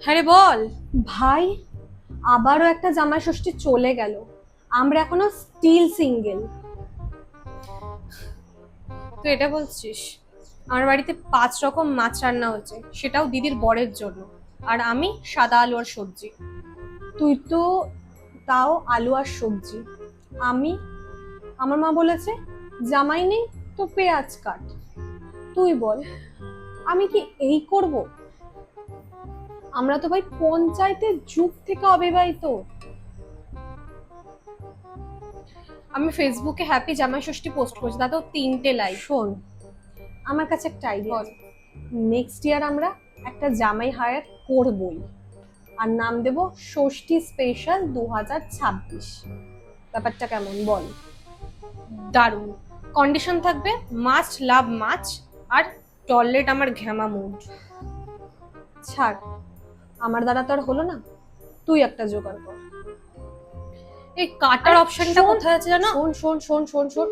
হ্যাঁ রে বল। ভাই, আবারও একটা জামাই ষষ্ঠী চলে গেল। আমরা এখনো স্টিল সিঙ্গেল। তুই এটা বলছিস? আমার বাড়িতে 5 রকম মাছ রান্না হচ্ছে, সেটাও দিদির বরের জন্য। আর আমি সাদা আলু আর সবজি। তুই তো তাও আলু আর সবজি। আমি, আমার মা বলেছে জামাই নেই তো পেঁয়াজ কাট। তুই বল, আমি কি এই করব? আমরা তো ভাই পঞ্চায়েতের যুগ থেকে অবিবাহিত। আমি ফেসবুকে হ্যাপি জামাই ষষ্ঠী পোস্ট করছি, তাতেও 3টে লাইক। শোন, আমার কাছে একটা আইডিয়া বল। আছে। নেক্সট ইয়ার আমরা একটা জামাই হায়ার করবই, আর নাম দেব ষষ্ঠী স্পেশাল 2026। ব্যাপারটা কেমন বল? দারুণ। কন্ডিশন থাকবে মাছ লাভ মাছ, আর টয়লেট আমার ঘ্যামা মুড। ছাড়, আমার দ্বারা তো আর হলো না, তুই একটা জোগাড় কর। এই কাটার আরে অপশনটা শোন কোথায় আছে জানো? শোন শোন শোন শোন শোন